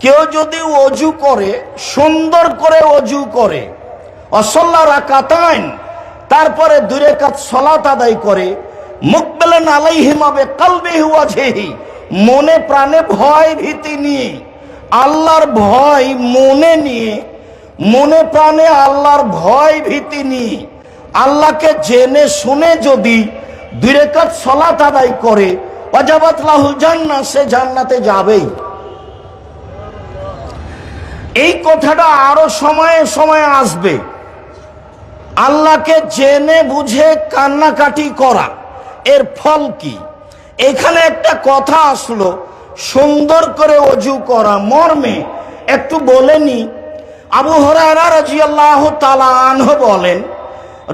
কেউ যদি অজু করে, সুন্দর করে অজু করে, অসল্লা রাকাতাইন, তারপরে 2 রাকাত সালাত আদায় করে, মুকবিলান আলাইহিম বিকলবিহি ওয়াজহিহি, মনে প্রাণে ভয় ভীতি নিয়ে, আল্লাহর ভয় মনে নিয়ে, মনে প্রাণে আল্লাহর ভয় ভীতি নিয়ে, আল্লাহকে জেনে শুনে যদি 2 রাকাত সালাত আদায় করে, ওয়াজাবাত লাহুল জান্নাহ, সে জান্নাতে যাবেই। এই কথাটা আরো সময়ে সময়ে আসবে। আল্লাহকে জেনে বুঝে কান্নাকাটি করা, এর ফল কি? এখানে একটা কথা আসলো, সুন্দর করে অজু করা মর্মে একটু বলেনি। আবু হুরায়রা রাদিয়াল্লাহু তাআলা আনহু বলেন,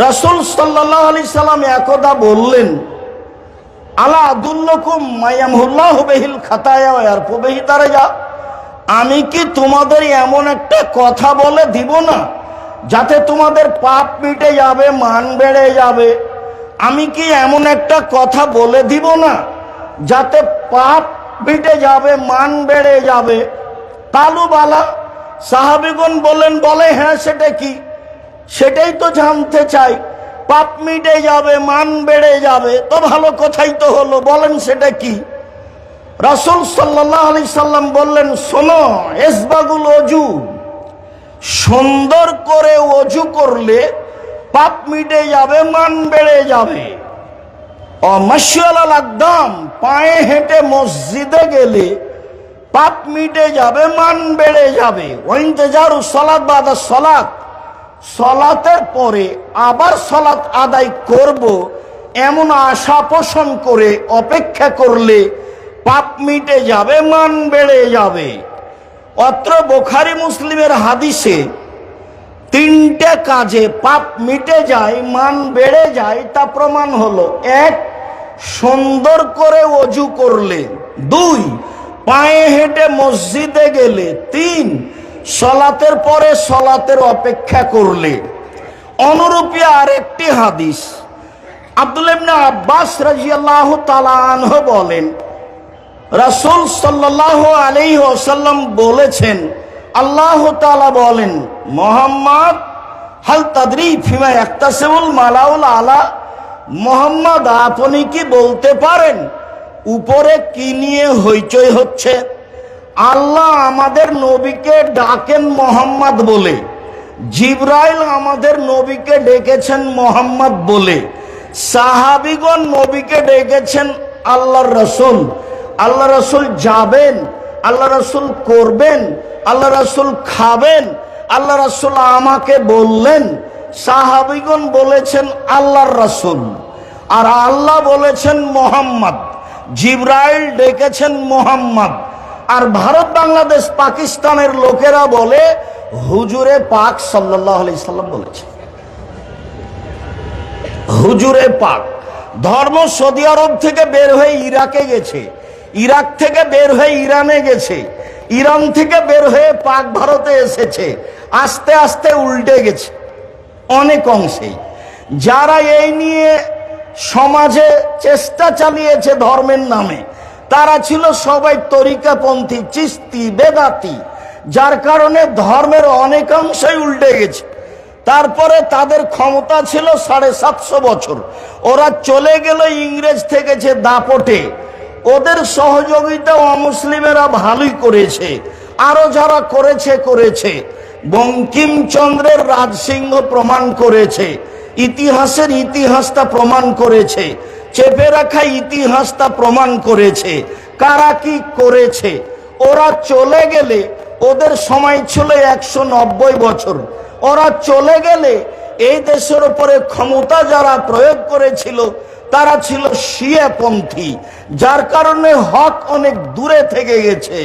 রাসূল সাল্লাল্লাহু আলাইহি সাল্লাম একদা বললেন, আলা আদুল্লুকুম মায়ামহুল্লাহু বিহিল খাতায়া ওয়া ইয়ারফু বিহি দারাজা, আমি কি তোমাদের এমন একটা কথা বলে দিব না যাতে তোমাদের পাপ মিটে যাবে, মান বেড়ে যাবে? আমি কি এমন একটা কথা বলে দিব না যাতে পাপ মিটে যাবে, মান বেড়ে যাবে? কালু বালা, সাহাবীগণ বলে হ্যাঁ, সেটা কি? সেটাই তো জানতে চাই। পাপ মিটে যাবে, মান বেড়ে যাবে, তো ভালো কথাই তো হলো, বলেন সেটা কি? রাসূল সাল্লাল্লাহু আলাইহি সাল্লাম বললেন, শোনো, ইসবাগুল ওযু, সুন্দর করে ওযু করলে পাপ মিটে যাবে, মান বেড়ে যাবে। ও মাশিয়াল আকদাম, পায়ে হেঁটে মসজিদে গেলে পাপ মিটে যাবে, মান বেড়ে যাবে। ওয়াইনতিজারু সালাত বাদা সালাত, সালাতের পরে আবার সালাত আদায় করব এমন আশা পোষণ করে অপেক্ষা করলে পাপ মিটে যাবে, মান বেড়ে যাবে। অত্র বুখারী মুসলিমের হাদিসে 3টে কাজে পাপ মিটে যায়, মান বেড়ে যায়, তা প্রমাণ হলো: 1, সুন্দর করে ওযু করলে; 2, পায়ে হেঁটে মসজিদে গেলে; 3, সালাতের পরে সালাতের অপেক্ষা করলে। অনুরূপী আরেকটি হাদিস, আব্দুল্লাহ ইবনে আব্বাস রাদিয়াল্লাহু তাআলা আনহু বলেন, রাসূল সাল্লাল্লাহু আলাইহি ওয়াসাল্লাম বলেছেন, আল্লাহ তাআলা বলেন, মুহাম্মদ হাল তাদরি ফিমা ইয়াক্তাসিবুল মালাউল আলা, মুহাম্মদ আপনি কি বলতে পারেন উপরে কি নিয়ে হইচই হচ্ছে? আল্লাহ আমাদের নবীকে ডাকেন মুহাম্মদ বলে, জিবরাইল আমাদের নবীকে ডেকেছেন মুহাম্মদ বলে, সাহাবীগণ নবীকে ডেকেছেন আল্লাহর রাসূল। আল্লাহ রাসূল যাবেন, আল্লাহ রাসূল করবেন, আল্লাহ রাসূল খাবেন, আল্লাহ রাসূল আমাকে বললেন। সাহাবীগণ বলেছেন আল্লাহর রাসূল, আর আল্লাহ বলেছেন মুহাম্মদ, জিবরাইল ডেকেছেন মুহাম্মদ। আর ভারত, বাংলাদেশ, পাকিস্তানের লোকেরা বলে হুজুরে পাক সাল্লাল্লাহু আলাইহি সাল্লাম বলেছে। হুজুরে পাক ধর্ম সৌদি আরব থেকে বের হয়ে ইরাকে গেছে, ইরাক থেকে বের হয়ে ইরানে গেছে, ইরান থেকে বের হয়ে পাক ভারতে এসেছে, আস্তে আস্তে উল্টে গেছে অনেক অংশেই। যারা এই নিয়ে সমাজে চেষ্টা চালিয়েছে ধর্মের নামে, তারা ছিল সবাই তরিকাপন্থী, চিস্তি, বেদাতি, যার কারণে ধর্মের অনেকাংশই উল্টে গেছে। তারপরে তাদের ক্ষমতা ছিল 750 বছর, ওরা চলে গেল ইংরেজ থেকে যে দাপটে, ওদের সহযোগিতা অমুসলিমেরা ভালোই করেছে, আরো যারা করেছে। বঙ্কিমচন্দ্রের রাজসিংহ প্রমাণ করেছে, ইতিহাসের ইতিহাসটা প্রমাণ করেছে, চেপে রাখা ইতিহাসটা প্রমাণ করেছে কারা কি করেছে। ওরা চলে গেলে, ওদের সময় ছিল 190 বছর, ওরা চলে গেলে এই দেশের উপরে ক্ষমতা যারা প্রয়োগ করেছিল তারা ছিল শিয়াপন্থী, যার কারণে হক অনেক দূরে থেকে গেছে।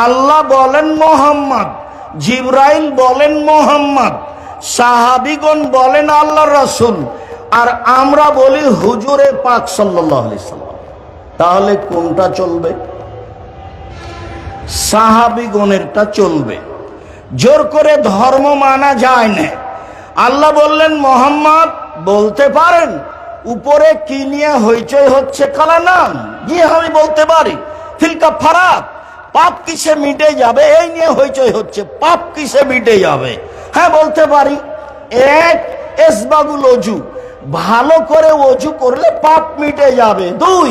আল্লাহ বলেন মুহাম্মদ, জিবরাইল বলেন মুহাম্মদ, সাহাবীগণ বলেন আল্লাহর রাসূল, আর আমরা বলি হুজুরে পাক সাল্লাল্লাহু আলাইহি সাল্লাম। তাহলে কোনটা চলবে? সাহাবীগণেরটা চলবে। জোর করে ধর্ম মানা যায় না। আল্লাহ বললেন মুহাম্মদ বলতে পারেন উপরে কি নিয়ে হইচই হচ্ছে? কালা নাম, জি আমি বলতে পারি। ফিলকা ফারাত, পাপ কিসে মিটে যাবে এই নিয়ে হইচই হচ্ছে, পাপ কিসে মিটে যাবে? হ্যাঁ বলতে পারি, এক, ইসবাগুল ওযু, ভালো করে ওযু করলে পাপ মিটে যাবে। দুই,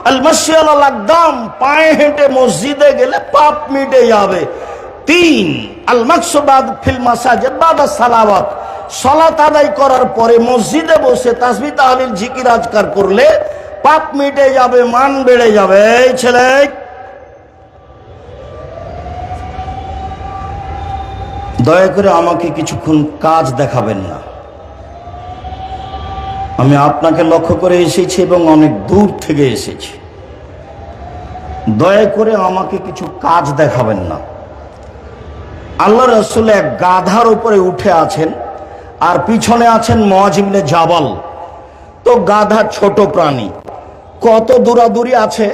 আল মাশি আলাল আকদাম, পায়ে হেঁটে মসজিদে গেলে পাপ মিটে যাবে। তিন, আল মাকসুবাদ ফিল মাসাজিদ বাদা সালাওয়াত, সালাত আদায় করার পরে মসজিদে বসে তাসবিহ তাহলিল জিকির আজকার করলে পাপ মিটে যাবে, মান বেড়ে যাবে। এই ছেলে, দয়া করে আমাকে কিছুক্ষণ কাজ দেখাবেন না। আমি আপনাকে লক্ষ্য করে এসেছি এবং অনেক দূর থেকে এসেছি। দয়া করে আমাকে কিছু কাজ দেখাবেন না। আল্লাহ রাসূল এক গাধার উপরে উঠে আছেন আর পিছনে আছেন মুআয ইবনে জাবাল। তো গাধা ছোট প্রাণী, কত দূরাদূরি আছে,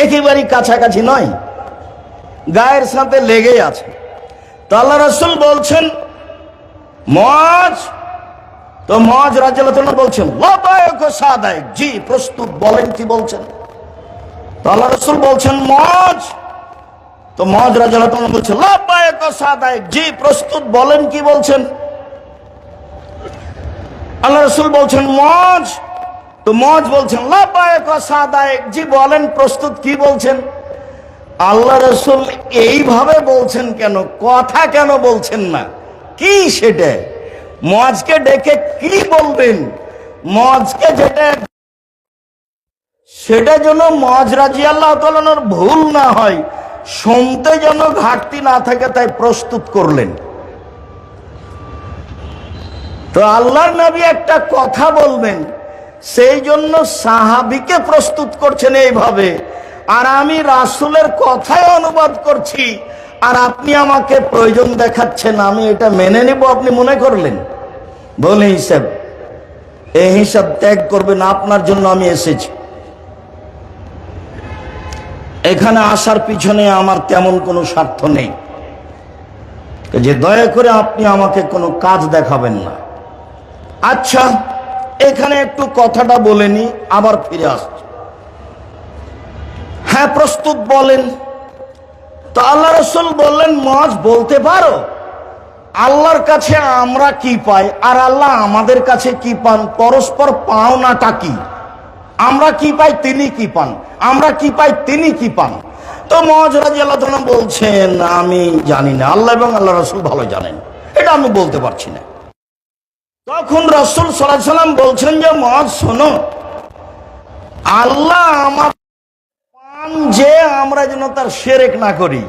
একেবারেই কাছাকাছি নয়, গায়ের সাথে লেগেই আছে। তো আল্লাহ রাসূল বলছেন মুআয, তো মুআয রাদিয়াল্লাহু তাআলা বলছেন লাবায়ক সাদায়ক, জি প্রস্তুত, বলেন কি বলছেন। তো আল্লাহ রাসূল বলছেন মুআয, তো মুআয রাদিয়াল্লাহু তাআলা বলছেন লাবায়ক সাদায়ক, জি প্রস্তুত, বলেন কি বলছেন। আল্লাহ রাসূল বলছেন মুআয, তো মুআয বলছেন লাবায়ক সাদায়ক, জি বলেন প্রস্তুত, কি বলছেন। আল্লাহ রাসূল এইভাবে বলছেন কেন, কথা কেন বলছেন না, কি সেটা? মুআযকে ডেকে কি বলবেন? মুআযকে যেটা, সেটা যেন মুআয রাদিয়াল্লাহু তাআলার ভুল না হয়, শুনতে যেন ঘাটতি না থাকে, তাই প্রস্তুত করলেন। তো আল্লাহর নবী একটা কথা বলবেন, সেই জন্য সাহাবীকে প্রস্তুত করছেন এইভাবে, আর আমি রাসূলের কথাই অনুবাদ করছি, আর আপনি আমাকে প্রয়োজন দেখাচ্ছেন, আমি এটা মেনে নেব আপনি মনে করলেন? বলে হিসাব, এই হিসাব ত্যাগ করবেন, আপনার জন্য আমি এসেছি। এখানে আসার পিছনে আমার তেমন কোনো স্বার্থ নেই যে দয়া করে আপনি আমাকে কোনো কাজ দেখাবেন না। আচ্ছা, এখানে একটু কথাটা বলে নি, আবার ফিরে আসছি। হ্যাঁ প্রস্তুত, বলেন। তো আল্লাহ রাসূল বললেন মুআয বলতে পারো আল্লাহর কাছে আমরা কি পাই আর আল্লাহ আমাদের কাছে কি পান, পরস্পর পাওনাটা কি? আমরা কি পাই, তিনি কি পান, আমরা কি পাই, তিনি কি পান। তো মুআয রাদিয়াল্লাহু তাআলা বলছেন আমি জানি না, আল্লাহ এবং আল্লাহ রাসূল ভালো জানেন, এটা আমি বলতে পারছি না। তখন রাসূল সাল্লাল্লাহু আলাইহি সাল্লাম বলছেন যে মুআয শোনো, আল্লাহ আমার পান যে আমরা যেন তার শিরক না করি,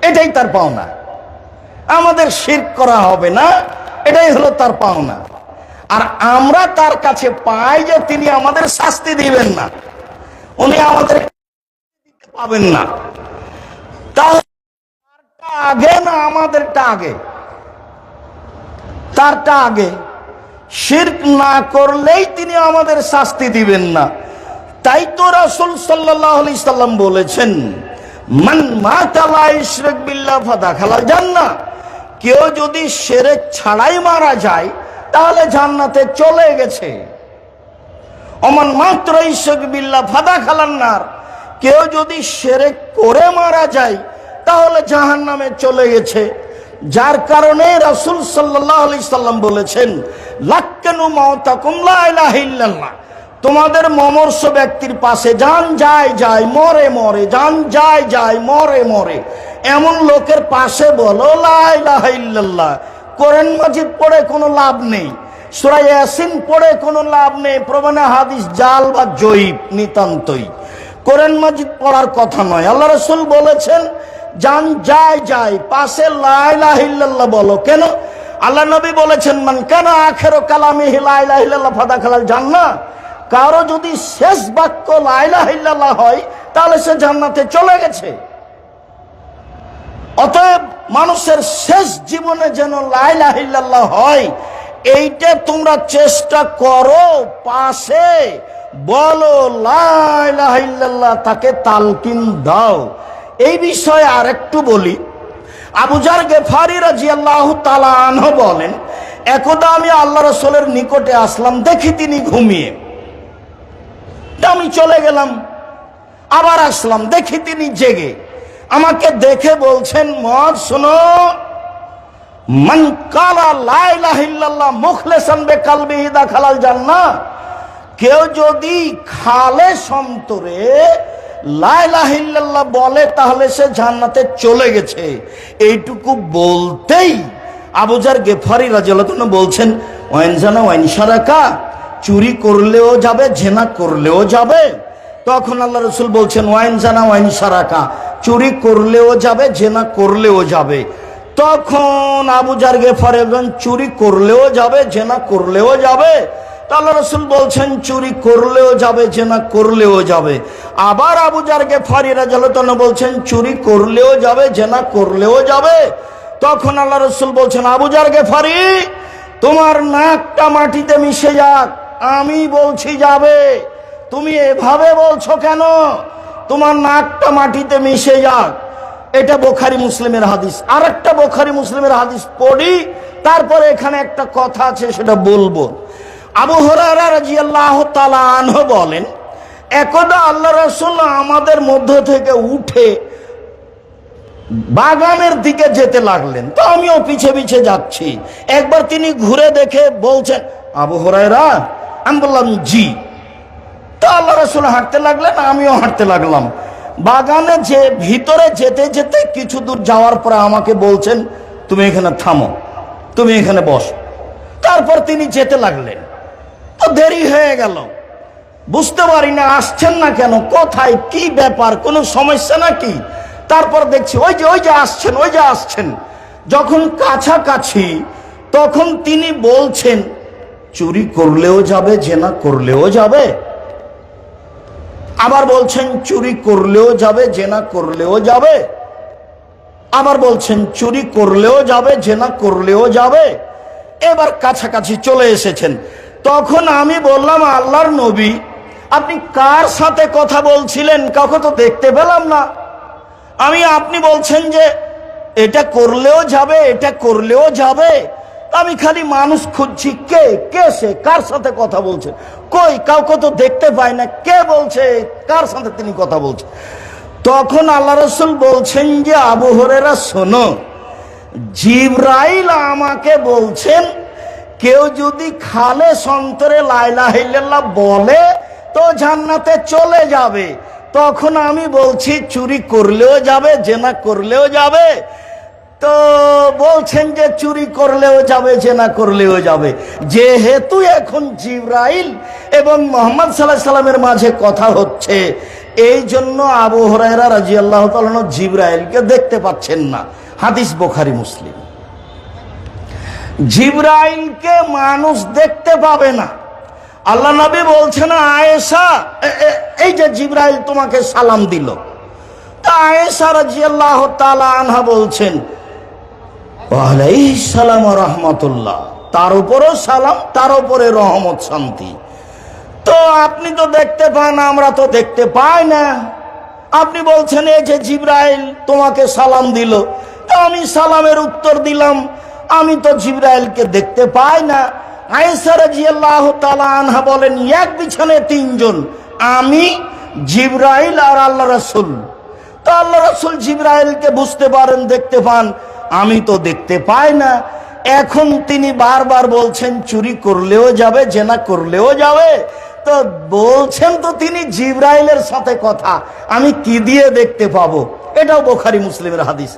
এটাই তার পাওনা। আমাদের শিরক করা হবে না, এটাই হলো তার পাওনা। আর আমরা তার কাছে পাই যে তিনি আমাদের শাস্তি দিবেন না, উনি আমাদের পাবেন না। তাহলে তারটা আগে না আমাদেরটা আগে? তারটা আগে। শিরক না করলেই তিনি আমাদের শাস্তি দিবেন না। তাই তো রাসূল সাল্লাল্লাহু আলাইহি সাল্লাম বলেছেন মান মাতা লা ইশরিক বিল্লাহ ফাদাখালাল জান্নাহ, কেউ যদি শিরক ছাড়াই মারা যায় তাহলে জান্নাতে চলে গেছে। ওমান মাত্র ইশরিক বিল্লাহ ফাদাখালান নার, কেউ যদি শিরক করে মারা যায় তাহলে জাহান্নামে চলে গেছে। যার কারণে রাসূল সাল্লাল্লাহু আলাইহি সাল্লাম বলেছেন লাক্কানু মাউতাকুম লা ইলাহা ইল্লাল্লাহ, তোমাদের মমর্ষ ব্যক্তির পাশে যান যায় যায় মরে মরে, যান যায় যায় মরে মরে, এমন লোকের পাশে বলো লা ইলাহা ইল্লাল্লাহ। কোরআন মাজিদ পড়ে কোনো লাভ নেই, সূরা ইয়াসিন পড়ে কোনো লাভ নেই, প্রমাণে হাদিস জাল বা জয়ীফ নিতান্তই। কোরআন মাজিদ পড়ার কথা নয়। আল্লাহ রাসূল বলেছেন যান যায় যায় পাশে লা ইলাহা ইল্লাল্লাহ বলো। কেন? আল্লাহ নবী বলেছেন মান কানা আখিরু কালামিহি লা ইলাহা ইল্লাল্লাহ ফাদাখালাল জান্নাহ, কারো যদি শেষ বাক্য লা ইলাহা ইল্লাল্লাহ হয় তাহলে সে জান্নাতে চলে গেছে। অতএব মানুষের শেষ জীবনে যেন লা ইলাহা ইল্লাল্লাহ হয়, এইটা তোমরা চেষ্টা করো, পাশে বলো লা ইলাহা ইল্লাল্লাহ, তাকে তালকিন দাও। এই বিষয়ে আরেকটু বলি। আবু যার গেফারি রাদিয়াল্লাহু তাআলা আনহু বলেন একদা আমি আল্লাহ রাসূলের নিকটে আসলাম, দেখি তিনি ঘুমিয়ে, আমি চলে গেলাম, আবার আসলাম, দেখি তিনি জেগে। আমাকে দেখে বলছেন, মদ শোনো, মান কালা লা ইলাহা ইল্লাল্লাহ মুখলিসান বিকালবিহি দাখালাল জান্নাহ। কেউ যদি খালেস অন্তরে লা ইলাহা ইল্লাল্লাহ বলে তাহলে সে জান্নাতে চলে গেছে। এইটুকু বলতেই আবু যার গেফারি রাদিয়াল্লাহু আনহু বলছেন, ওয়াইন জানা ওয়াইন শারাকা, চুরি করলেও যাবে, জেনা করলেও যাবে। তখন আল্লাহ রাসূল বলছেন, ওয়াইন জানা ওয়াইন শারাকা, চুরি করলেও যাবে, জেনা করলেও যাবে। তখন আবু যার গেফারি বলেন, চুরি করলেও যাবে, জেনা করলেও যাবে। আল্লাহ রাসূল বলছেন, চুরি করলেও যাবে, জেনা করলেও যাবে। আবার আবু যার গেফারি রাদিয়াল্লাহু আনহু বলছেন, চুরি করলেও যাবে, জেনা করলেও যাবে। তখন আল্লাহ রাসূল বলছেন, আবু যার গেফারি, তোমার নাকটা মাটিতে মিশে যাক, আমি বলছি যাবে, তুমি এভাবে বলছো কেন? তোমার নাকটা মাটিতে মিশে যাক। এটা বুখারী মুসলিমের হাদিস। আর একটা বুখারী মুসলিমের হাদিস পড়ি, তারপরে এখানে একটা কথা আছে সেটা বলবো। আবু হুরায়রা রাদিয়াল্লাহু তাআলা আনহু বলেন, একদা আল্লাহ রাসূল আমাদের মধ্য থেকে উঠে বাগানের দিকে যেতে লাগলেন। তো আমিও পিছে পিছে যাচ্ছি। একবার তিনি ঘুরে দেখে বলছেন, আবু হুরায়রা? আমি বললাম, জি। তো আল্লাহ রাসূল হাঁটতে লাগলেন, আমিও হাঁটতে লাগলাম। বাগানে যে ভিতরে যেতে যেতে কিছু দূর যাওয়ার পরে আমাকে বলছেন, তুমি এখানে থামো, তুমি এখানে বসো। তারপর তিনি যেতে লাগলেন। তো দেরি হয়ে গেল, বুঝতে পারি না আসছেন না কেন, কোথায়, কি ব্যাপার, কোনো সমস্যা নাকি। তারপর দেখছি ওই যে আসছেন, ওই যে আসছেন। যখন কাছাকাছি তখন তিনি বলছেন, চুরি করলেও যাবে, জেনা করলেও যাবে। আবার বলছেন, চুরি করলেও যাবে, জেনা করলেও যাবে। আবার বলছেন, চুরি করলেও যাবে, জেনা করলেও যাবে। এবার কাছাকাছি চলে এসেছেন। তখন আমি বললাম, আল্লাহর নবী, আপনি কার সাথে কথা বলছিলেন? কাউকে তো দেখতে পেলাম না। আপনি বলছেন যে এটা করলেও যাবে, এটা করলেও যাবে। আমি খালি মানুষ খুঁজছি, কে সে, কার সাথে কথা বলছে? কই, কাউকে তো দেখতে পাই না, কে বলছে, কার সাথে তিনি কথা বলছেন? তখন আল্লাহ রাসূল বলছেন যে, আবু হুরায়রা শোনো, জিবরাইল আমাকে বলছেন, কেউ যদি খালেস অন্তরে লা ইলাহা ইল্লাল্লাহ বলে তো জান্নাতে চলে যাবে। তখন আমি বলছি, চুরি করলেও যাবে, জেনা করলেও যাবে। তো বলছেন যে চুরি করলেও যাবে, জেনা করলেও যাবে। যেহেতু এখন জিবরাইল এবং মুহাম্মদ সাল্লাল্লাহু আলাইহি সাল্লামের মাঝে কথা হচ্ছে, এই জন্য আবু হুরায়রা রাদিয়াল্লাহু তাআলা জিবরাইলকে দেখতে পাচ্ছেন না। হাদিস বুখারী মুসলিম। জিবরাইলকে মানুষ দেখতে পাবে না। আল্লাহ নবী বলছেন, আয়েশা, এই যে জিবরাইল তোমাকে সালাম দিল। তা আয়েশা রাদিয়াল্লাহু তাআলা আনহা বলছেন, ওয়া আলাইহিস সালাম ওয়া রাহমাতুল্লাহ, তার উপরও সালাম, তার উপরে রহমত, শান্তি। তো আপনি তো দেখতে পান, আমরা তো দেখতে পাই না। আপনি বলছেন এই যে জিবরাইল তোমাকে সালাম দিল, তো আমি সালামের উত্তর দিলাম, আমি তো জিবরাইলকে দেখতে পাই না। আয়েশা রাদিয়াল্লাহু তাআলা আনহা বলেন, এক বিছানে তিনজন, আমি, জিবরাইল আর আল্লাহ রাসূল। তো আল্লাহ রাসূল জিবরাইলকে বুঝতে পারেন, দেখতে পান, আমি তো দেখতে পাই না। এখন তিনি বারবার বলছেন, চুরি করলেও যাবে, জেনা করলেও যাবে। তো বলছেন তো তিনি জিবরাইলের সাথে কথা, আমি কি দিয়ে দেখতে পাবো? এটাও বুখারী মুসলিমের হাদিস।